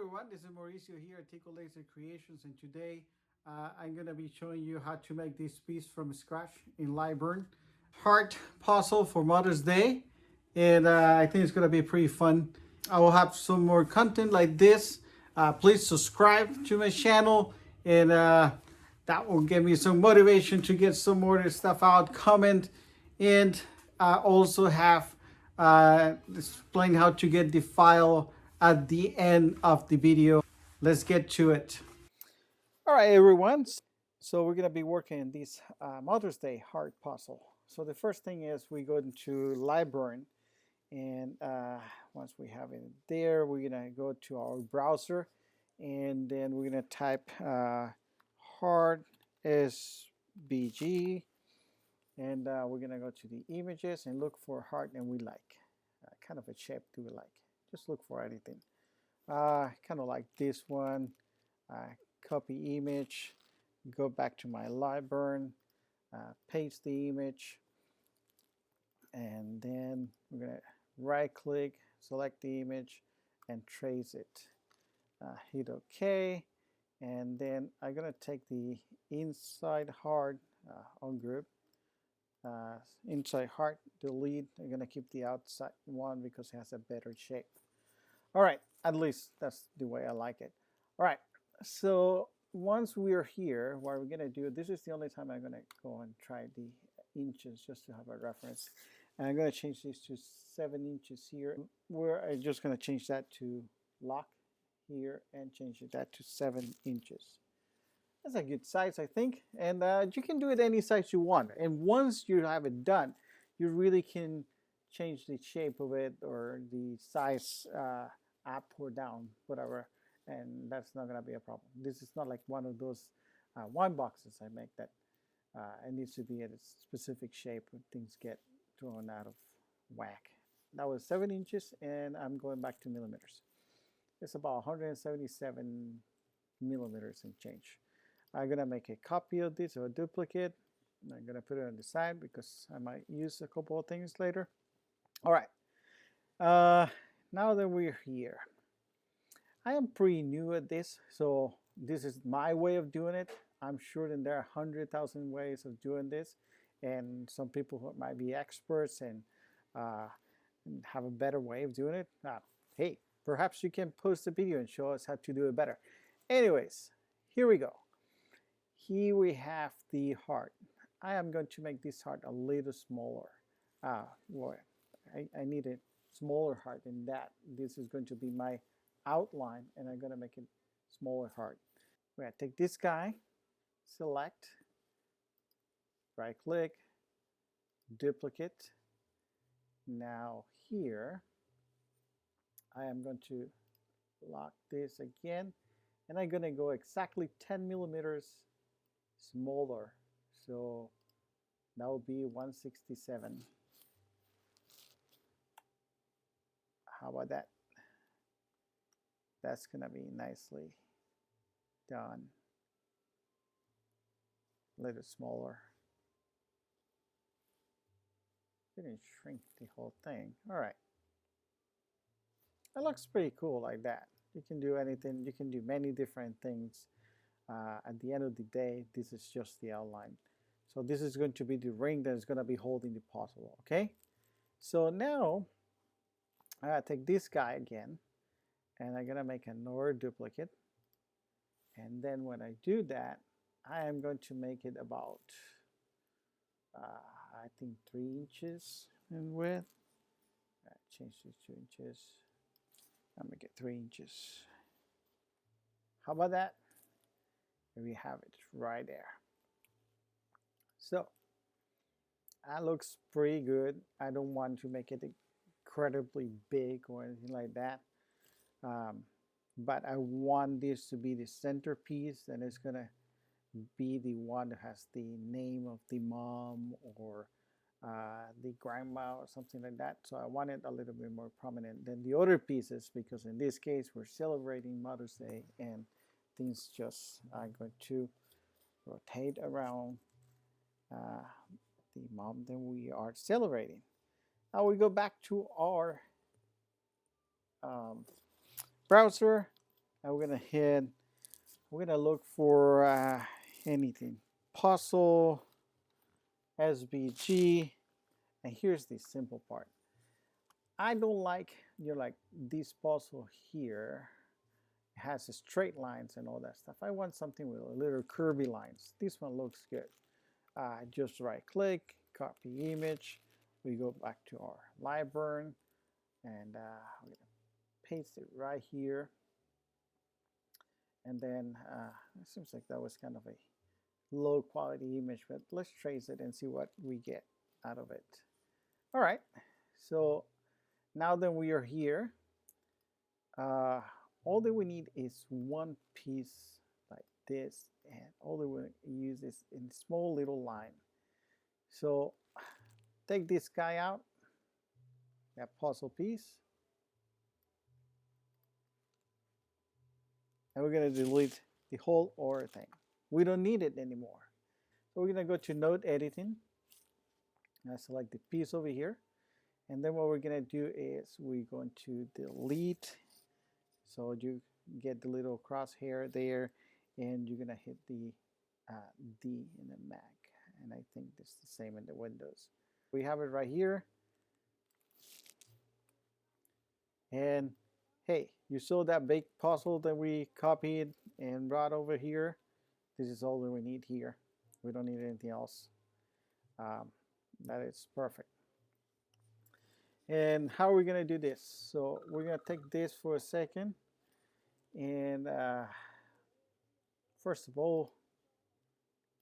everyone, this is Mauricio here at Tico Laser Creations, and today I'm going to be showing you how to make this piece from scratch in lightburn. Heart puzzle for Mother's Day, and I think it's going to be pretty fun. I will have some more content like this. Please subscribe to my channel, and that will give me some motivation to get some more stuff out. Comment, and also have explain how to get the file at the end of the video. Let's get to it. All right, everyone. So we're gonna be working in this Mother's Day heart puzzle. So the first thing is we go into lightburn, and once we have it there, we're gonna go to our browser, and then we're gonna type heart SVG, and we're gonna go to the images and look for heart, and we like kind of a shape do we like. Just look for anything. Kind of like this one. Copy image, go back to my lightburn, paste the image, and then we're going to right click, select the image, and trace it. Hit OK, and then I'm going to take the inside heart on group. Inside heart, delete. I'm going to keep the outside one because it has a better shape. All right, at least that's the way I like it. All right, so once we're here, what we're going to do, this is the only time I'm going to go and try the inches just to have a reference. And I'm going to change this to 7 inches here. I'm just going to change that to lock here and change that to 7 inches. That's a good size, I think. And you can do it any size you want. And once you have it done, you really can change the shape of it or the size up or down, whatever. And that's not going to be a problem. This is not like one of those wine boxes I make that it needs to be at a specific shape when things get thrown out of whack. That was 7 inches, and I'm going back to millimeters. It's about 177 millimeters and change. I'm going to make a copy of this or a duplicate. I'm going to put it on the side because I might use a couple of things later. All right. Now that we're here, I am pretty new at this, so this is my way of doing it. I'm sure that there are 100,000 ways of doing this, and some people who might be experts and have a better way of doing it. Hey, perhaps you can post a video and show us how to do it better. Anyways, here we go. Here we have the heart. I am going to make this heart a little smaller. Boy, I need a smaller heart than that. This is going to be my outline, and I'm going to make it smaller heart. We're going to take this guy, select, right click, duplicate. Now here I am going to lock this again, and I'm going to go exactly 10 millimeters smaller, so that will be 167. How about that? That's going to be nicely done. A little smaller. Didn't shrink the whole thing. All right. That looks pretty cool like that. You can do anything. You can do many different things. At the end of the day, this is just the outline. So this is going to be the ring that is going to be holding the puzzle. Okay. So now I'm going to take this guy again, and I'm going to make another duplicate. And then when I do that, I am going to make it about, I think 3 inches in width. Change this to inches. I'm going to get 3 inches. How about that? We have it right there. So that looks pretty good. I don't want to make it incredibly big or anything like that. But I want this to be the centerpiece, and it's going to be the one that has the name of the mom or the grandma or something like that. So I want it a little bit more prominent than the other pieces, because in this case we're celebrating Mother's Day, and things just are going to rotate around the mom that we are celebrating. Now we go back to our browser, and we're gonna hit, we're gonna look for anything. Puzzle, SVG, and here's the simple part. I don't like, like this puzzle here. It has straight lines and all that stuff. I want something with a little curvy lines. This one looks good. Just right click, copy image. We go back to our lightburn, and I'm going to paste it right here. And then it seems like that was kind of a low quality image, but let's trace it and see what we get out of it. All right, so now that we are here, all that we need is one piece like this, and all that we use is in small little line. So take this guy out, that puzzle piece, and we're going to delete the whole or thing. We don't need it anymore. So we're going to go to node editing, and I select the piece over here, and then what we're going to do is we're going to delete. So you get the little crosshair there, and you're going to hit the D in the Mac, and I think this is the same in the Windows. We have it right here, and hey, you saw that big puzzle that we copied and brought over here? This is all that we need here. We don't need anything else. That is perfect. And how are we going to do this? So we're going to take this for a second, and first of all,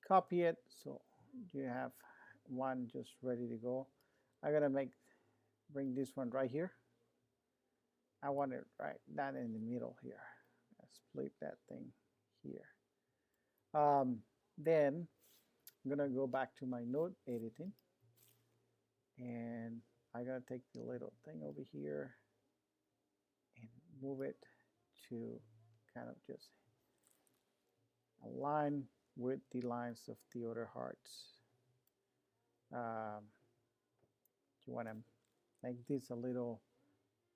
copy it so you have one just ready to go. I'm going to bring this one right here. I want it right down in the middle here. Let's split that thing here. Then I'm going to go back to my node editing, and I'm going to take the little thing over here and move it to kind of just align with the lines of the other hearts. You want to make this a little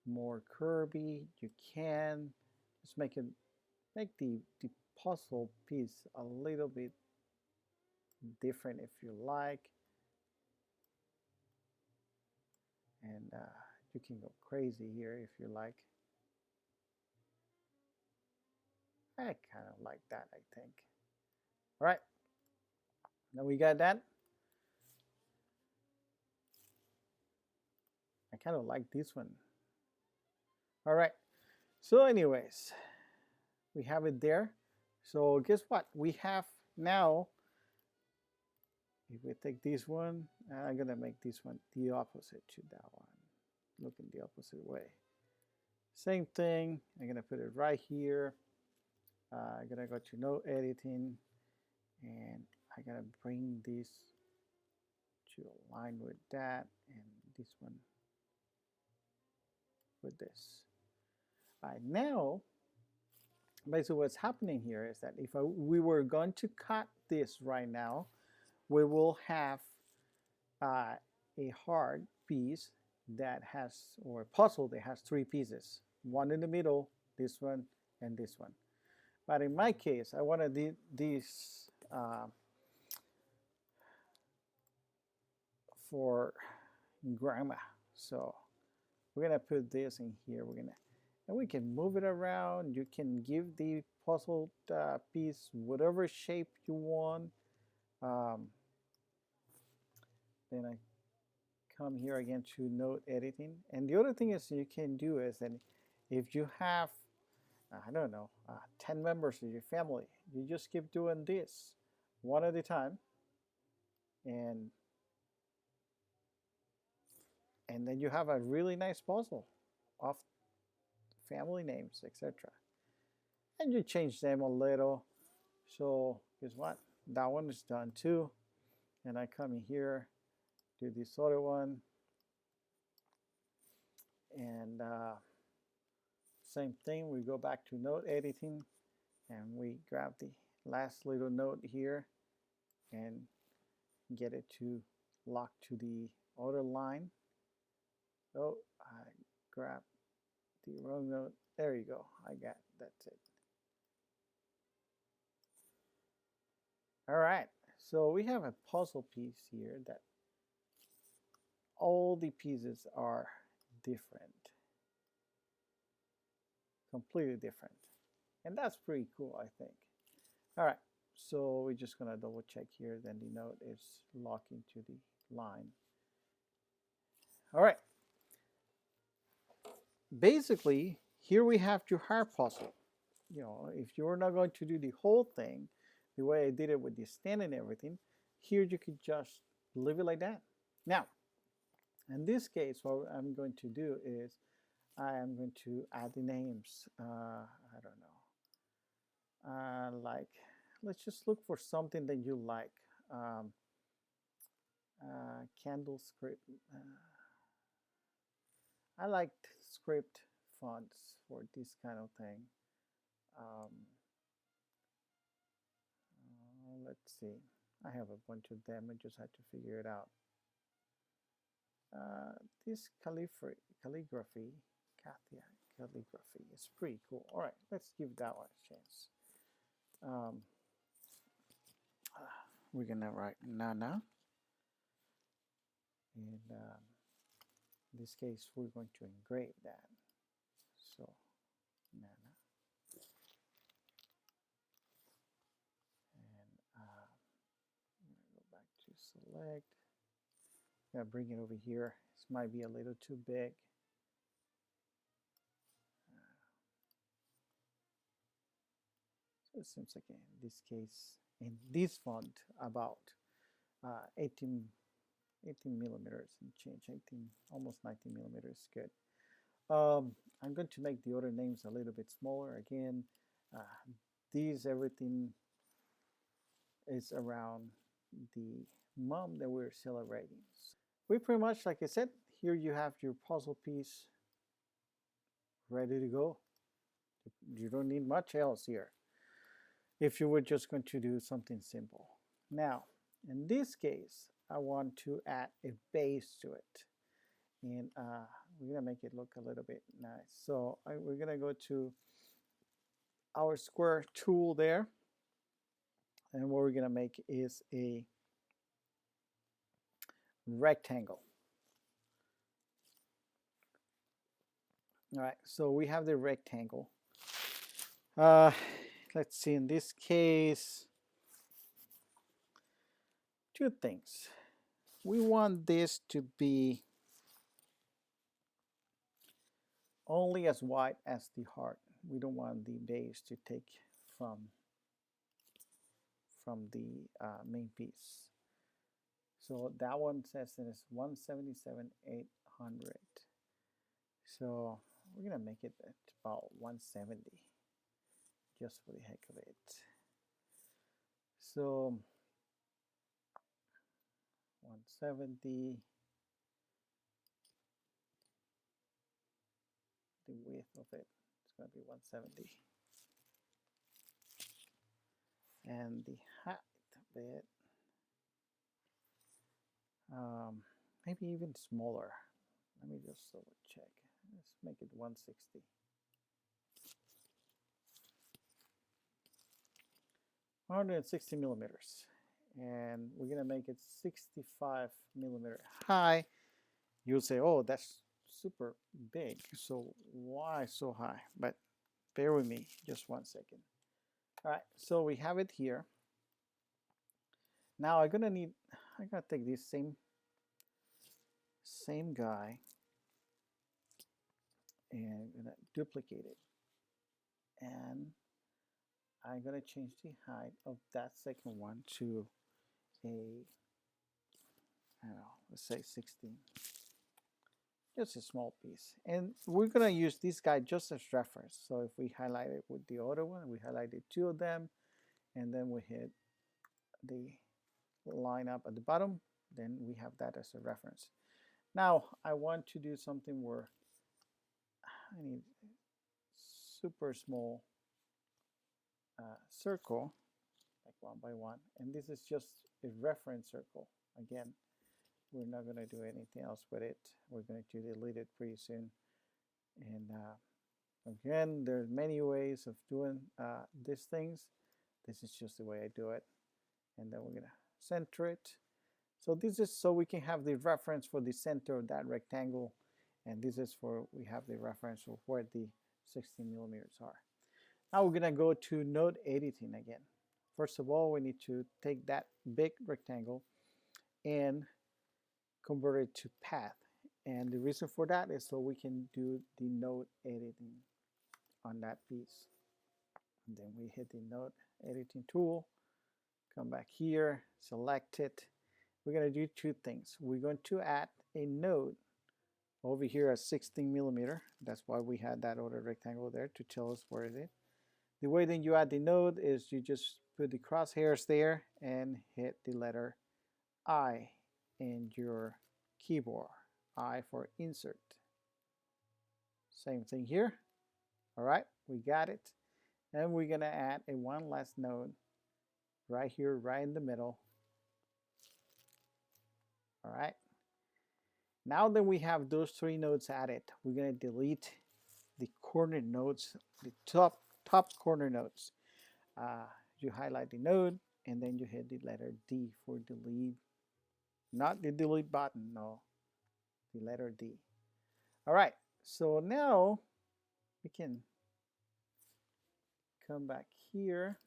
more curvy, you can just make the puzzle piece a little bit different if you like, and you can go crazy here if you like. I kind of like that, I think. All right, now we got that. I kind of like this one. All right, so anyways, we have it there. So guess what? We have now, if we take this one, I'm going to make this one the opposite to that one. Looking the opposite way. Same thing, I'm going to put it right here. I'm going to go to node editing, and I'm going to bring this to align with that, and this one with this. Now, basically what's happening here is that if we were going to cut this right now, we will have a hard piece that has, or a puzzle that has three pieces. One in the middle, this one, and this one. But in my case, I wanted this for grandma. So we're gonna put this in here. And we can move it around. You can give the puzzle piece whatever shape you want. Then I come here again to node editing. And the other thing is you can do is that if you have, I don't know, 10 members of your family, you just keep doing this one at a time. And then you have a really nice puzzle of family names, etc. And you change them a little. So guess what? That one is done too. And I come in here, do this other one, and same thing. We go back to node editing, and we grab the last little node here and get it to lock to the other line. Oh, I grabbed the wrong node. There you go. I got, that's it. All right, so we have a puzzle piece here that all the pieces are different, completely different. And that's pretty cool, I think. All right, so we're just gonna double check here, then the node is locked into the line. All right, basically, here we have your heart puzzle. You know, if you're not going to do the whole thing the way I did it with the stand and everything, here you could just leave it like that. Now, in this case, what I'm going to do is I am going to add the names. I don't know. Like, let's just look for something that you like. Candle script. I like script fonts for this kind of thing. Let's see. I have a bunch of them. I just had to figure it out. This calligraphy is pretty cool. All right, let's give that one a chance. We're gonna write Nana, and in this case, we're going to engrave that. So Nana, and I'm gonna go back to select. I'm gonna bring it over here. This might be a little too big. So it seems like in this case, in this font, about 18 millimeters and change, 18, almost 19 millimeters is good. I'm going to make the other names a little bit smaller. Again, everything is around the mom that we're celebrating. We pretty much, like I said, here you have your puzzle piece ready to go. You don't need much else here if you were just going to do something simple. Now, in this case, I want to add a base to it. And we're going to make it look a little bit nice. So we're going to go to our square tool there. And what we're going to make is a rectangle. All right, so we have the rectangle. Let's see, in this case, two things. We want this to be only as wide as the heart. We don't want the base to take from the main piece. So that one says that it's 177,800. So we're gonna make it at about 170, just for the heck of it. So 170. The width of it is going to be 170. And the height of it, maybe even smaller. Let me just double check. Let's make it 160. $160 millimeters. And we're going to make it 65 millimeter high. You'll say, oh, that's super big. So why so high? But bear with me just 1 second. All right, so we have it here. Now I'm gonna take this same guy and I'm gonna duplicate it. And I'm gonna change the height of that second one to a, I don't know, let's say 16. Just a small piece. And we're gonna use this guy just as reference. So if we highlight it with the other one, we highlighted two of them, and then we hit the line up at the bottom, then we have that as a reference. Now I want to do something where I need super small circle, like 1 by 1, and this is just a reference circle. Again, we're not going to do anything else with it. We're going to delete it pretty soon. And again, there's many ways of doing these things. This is just the way I do it. and then we're going to center it. So this is so we can have the reference for the center of that rectangle, and this is for we have the reference of where the 16 millimeters are. Now we're going to go to node editing again. First of all, we need to take that big rectangle and convert it to path. And the reason for that is so we can do the node editing on that piece. And then we hit the node editing tool, come back here, select it. We're going to do two things. We're going to add a node over here at 16 millimeter. That's why we had that other rectangle there to tell us where it is. The way that you add the node is you just put the crosshairs there and hit the letter I in your keyboard. I for insert. Same thing here. All right, we got it. And we're going to add a one last node right here, right in the middle. All right. Now that we have those three nodes added, we're going to delete the corner nodes, the top corner nodes. You highlight the node and then you hit the letter D for delete. Not the delete button, no, the letter D. All right, so now we can come back here,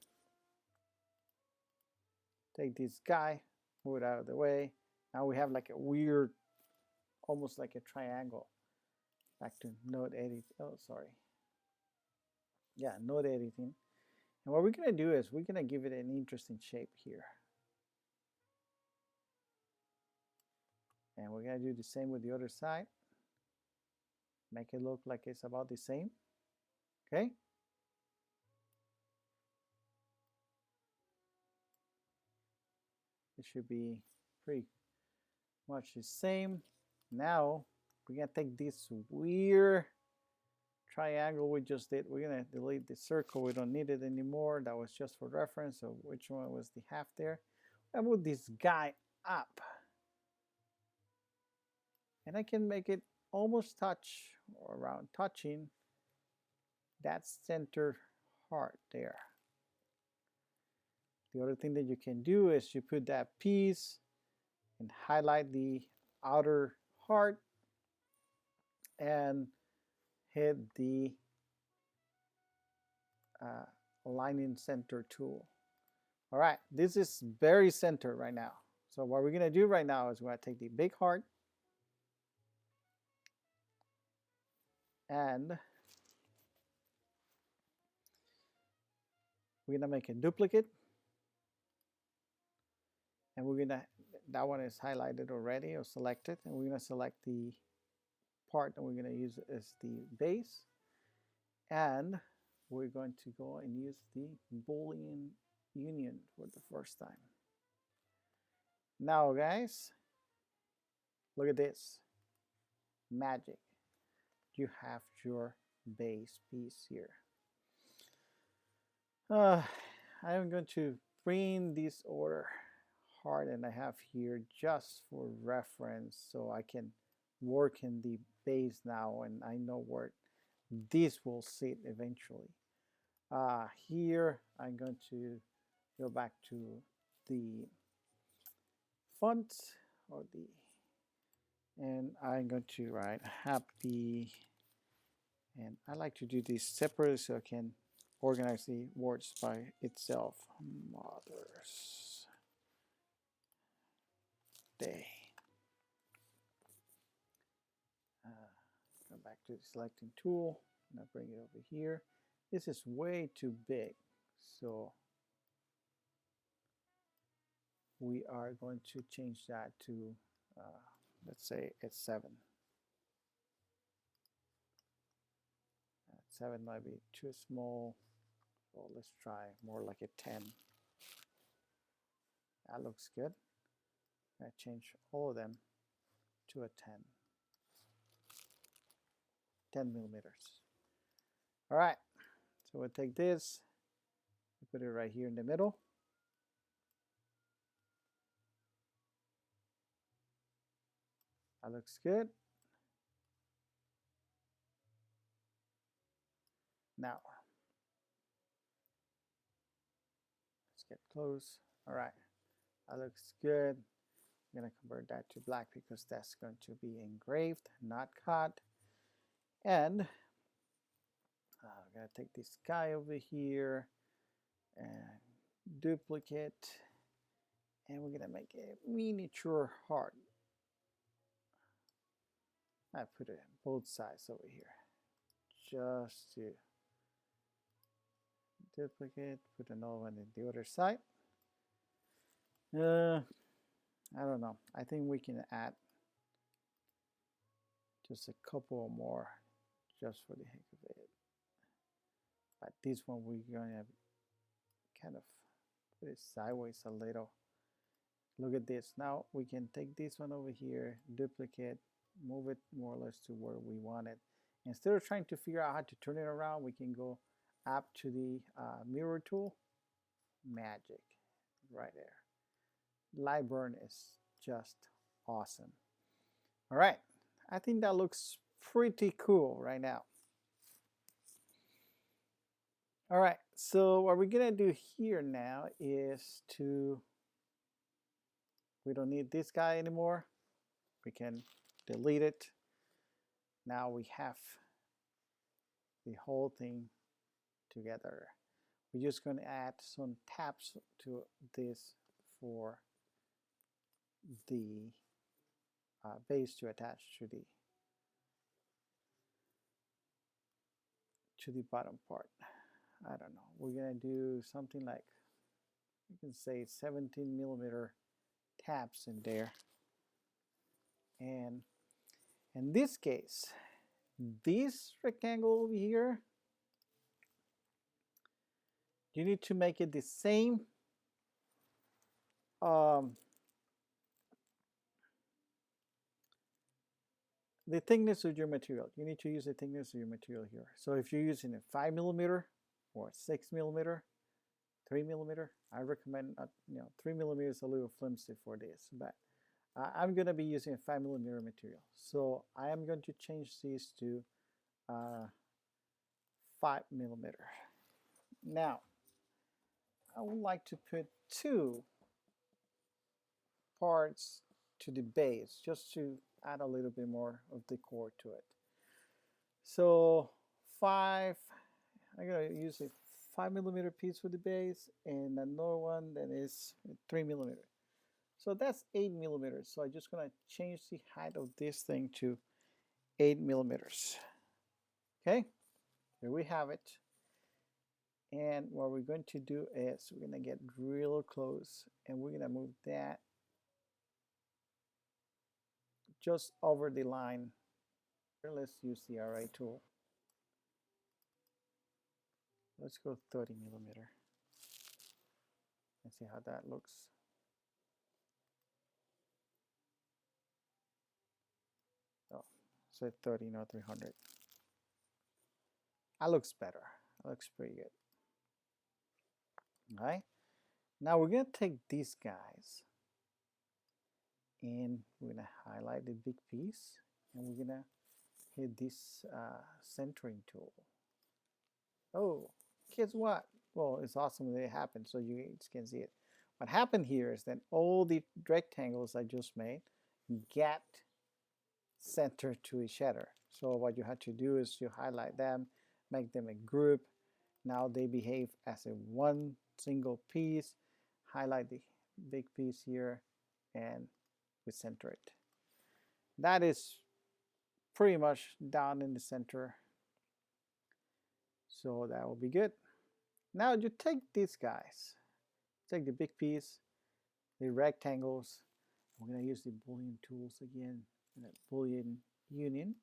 take this guy, move it out of the way. Now we have like a weird, almost like a triangle. Back to node edit. Oh, sorry. Yeah, node editing. And what we're going to do is we're going to give it an interesting shape here. And we're going to do the same with the other side. Make it look like it's about the same. Okay? It should be pretty much the same. Now we're going to take this weird triangle we just did. We're going to delete the circle. We don't need it anymore. That was just for reference. So which one was the half there? I move this guy up. And I can make it almost touch or around touching that center heart there. The other thing that you can do is you put that piece and highlight the outer heart and hit the aligning center tool. All right, this is very center right now. So what we're going to do right now is we're going to take the big heart and we're going to make a duplicate. And we're going to, that one is highlighted already or selected. And we're going to select the part that we're going to use as the base. And we're going to go and use the Boolean Union for the first time. Now guys, look at this. Magic. You have your base piece here. I'm going to bring this order heart and I have here just for reference so I can work in the base now and I know where this will sit eventually. Here I'm going to go back to the font or the, and I'm going to write happy, and I like to do this separately so I can organize the words by itself. Mother's Day. Go back to the selecting tool and I bring it over here. This is way too big, so we are going to change that to let's say it's 7. 7 might be too small, so let's try more like a 10. That looks good. I change all of them to a 10 millimeters. All right, so we'll take this, put it right here in the middle. That looks good. Now, let's get close. All right, That looks good. I'm going to convert that to black because that's going to be engraved, not cut. And I'm going to take this guy over here and duplicate. And we're going to make a miniature heart. I put it on both sides over here just to duplicate, put another one in the other side. I don't know. I think we can add just a couple more just for the heck of it. But this one we're going to kind of put it sideways a little. Look at this. Now we can take this one over here, duplicate, move it more or less to where we want it. Instead of trying to figure out how to turn it around, we can go up to the mirror tool. Magic. Right there. Lightburn is just awesome. All right. I think that looks pretty cool right now. All right. So what we're going to do here now is we don't need this guy anymore. We can delete it. Now we have the whole thing together. We're just going to add some tabs to this for the base to attach to the bottom part. I don't know. We're going to do something like, you can say 17 millimeter tabs in there. And in this case, this rectangle over here, you need to make it the same the thickness of your material. You need to use the thickness of your material here. So if you're using a 5 millimeter or 6 millimeter, 3 millimeter, I recommend 3 millimeters is a little flimsy for this, but I'm going to be using a 5 millimeter material. So I am going to change these to 5 millimeter. Now, I would like to put 2 parts to the base just to add a little bit more of decor to it. So 5, I'm going to use a 5 millimeter piece for the base and another one that is 3 millimeter. So that's 8 millimeters. So I'm just going to change the height of this thing to 8 millimeters. Okay, here we have it. And what we're going to do is we're going to get real close and we're going to move that just over the line. Let's use the array tool. Let's go 30 millimeter and see how that looks. Oh, so 30, not 300. That looks better. That looks pretty good. All right. Now we're going to take these guys and we're going to highlight the big piece and we're going to hit this centering tool. Oh, guess what? Well, it's awesome that it happened so you can see it. What happened here is that all the rectangles I just made get centered to each other. So what you have to do is you highlight them, make them a group. Now they behave as a one single piece. Highlight the big piece here and we center it. That is pretty much down in the center. So that will be good. Now you take these guys, take the big piece, the rectangles. We're going to use the Boolean tools again, Boolean Union.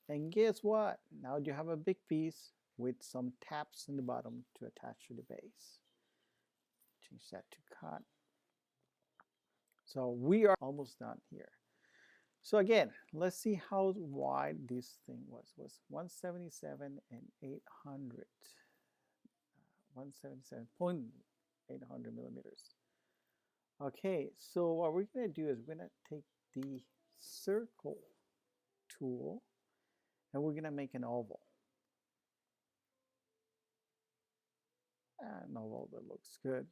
And guess what? Now you have a big piece with some tabs in the bottom to attach to the base. Change that to cut. So we are almost done here. So again, let's see how wide this thing was. It was 177 and 800. 177.800 millimeters. Okay, so what we're going to do is we're going to take the circle tool and we're going to make an oval. An oval that looks good.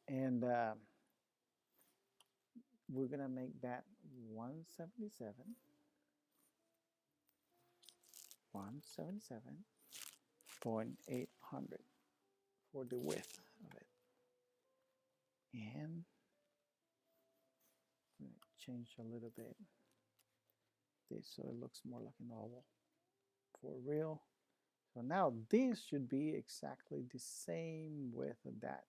And we're gonna make that 177.800 for the width of it. And I'm gonna change a little bit this so it looks more like an oval for real. So now this should be exactly the same width of that.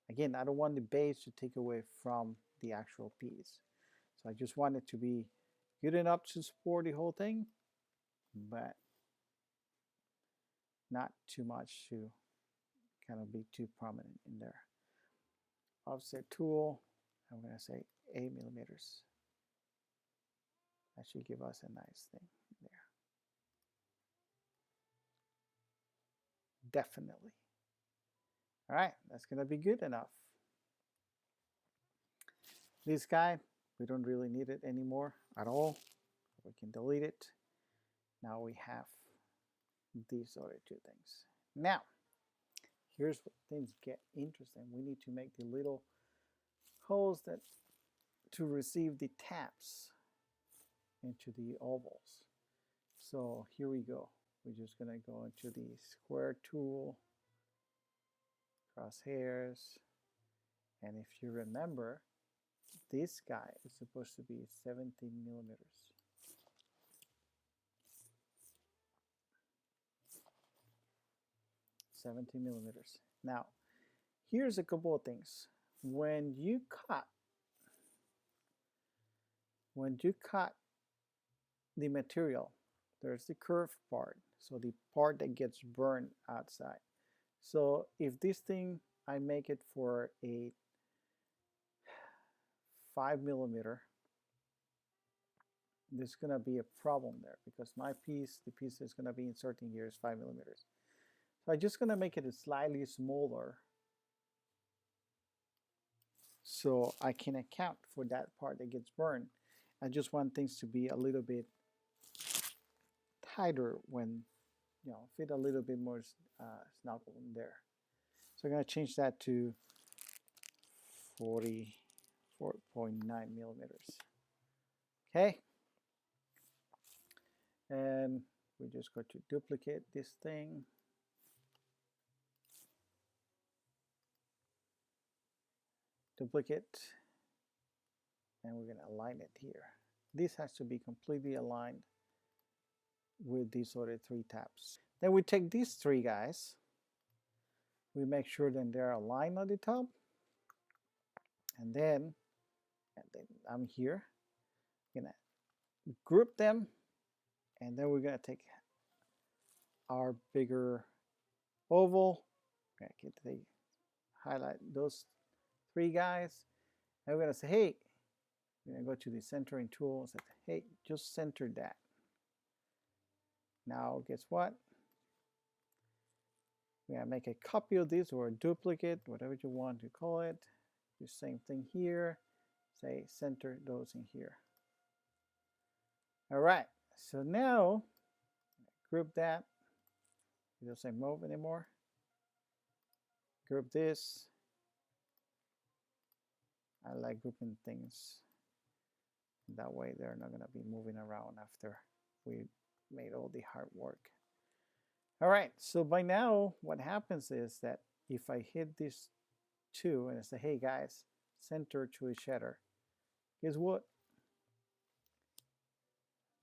Again, I don't want the base to take away from the actual piece. So I just want it to be good enough to support the whole thing, but not too much to kind of be too prominent in there. Offset tool, I'm going to say 8 millimeters. That should give us a nice thing there. Definitely. All right, that's going to be good enough. This guy, we don't really need it anymore at all. We can delete it. Now we have these other two things. Now, here's where things get interesting. We need to make the little holes that to receive the taps into the ovals. So here we go. We're just going to go into the square tool, crosshairs, and if you remember, this guy is supposed to be 17 millimeters. Now, here's a couple of things. When you cut the material, there's the curved part, so the part that gets burned outside. So if this thing, I make it for a 5 millimeter, there's going to be a problem there because my piece, the piece is going to be inserting here is 5 millimeters. So I'm just going to make it slightly smaller so I can account for that part that gets burned. I just want things to be a little bit tighter when, you know, fit a little bit more snuggle in there. So I'm going to change that to 44.9 millimeters. Okay. And we just go to duplicate this thing. Duplicate. And we're going to align it here. This has to be completely aligned with these other three tabs. Then we take these three guys. We make sure that they're aligned on the top. And then I'm here. I'm going to group them. And then we're going to take our bigger oval. We're going to highlight those three guys. And we're going to say, hey, we're going to go to the centering tool and say, hey, just center that. Now, guess what? We're going to make a copy of this or a duplicate, whatever you want to call it. Do the same thing here. Say, center those in here. All right. So now, group that. It doesn't say move anymore. Group this. I like grouping things. That way they're not going to be moving around after we made all the hard work. All right, so by now what happens is that if I hit these two and I say, hey guys, center to each other, guess what?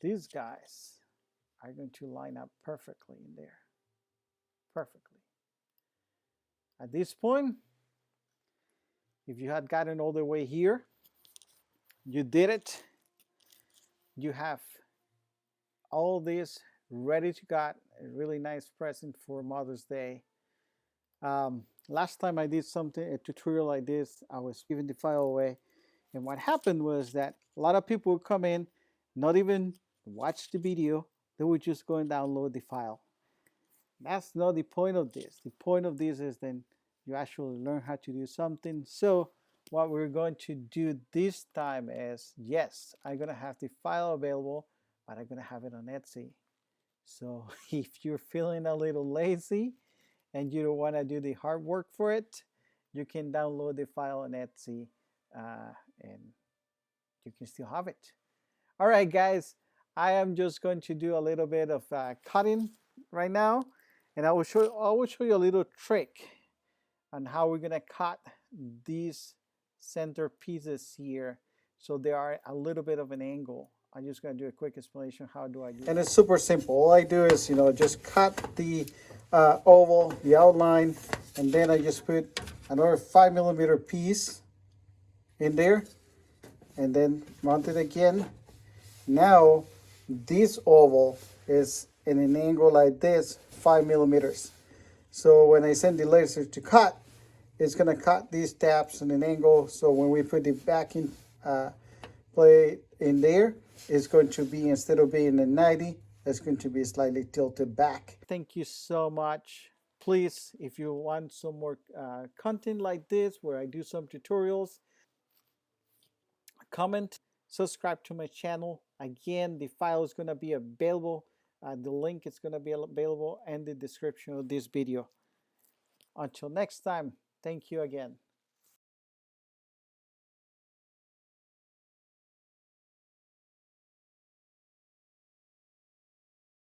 These guys are going to line up perfectly in there. Perfectly. At this point, if you had gotten all the way here, you did it. You have all this ready to go. A really nice present for Mother's Day. Last time I did a tutorial like this, I was giving the file away. And what happened was that a lot of people would come in, not even watch the video. They would just go and download the file. That's not the point of this. The point of this is then you actually learn how to do something. So what we're going to do this time is, yes, I'm going to have the file available, but I'm going to have it on Etsy. So if you're feeling a little lazy and you don't want to do the hard work for it, you can download the file on Etsy and you can still have it. All right, guys, I am just going to do a little bit of cutting right now, and I will show you a little trick on how we're gonna cut these center pieces here so they are a little bit of an angle. I'm just gonna do a quick explanation. How do I do that? And it's super simple. All I do is, just cut the oval, the outline, and then I just put another 5mm piece in there, and then mount it again. Now this oval is in an angle like this, 5mm. So when I send the laser to cut, it's going to cut these tabs in an angle. So when we put the backing plate in there, it's going to be, instead of being a 90, it's going to be slightly tilted back. Thank you so much. Please, if you want some more content like this, where I do some tutorials, comment, subscribe to my channel. Again, the file is going to be available. The link is going to be available in the description of this video. Until next time, thank you again.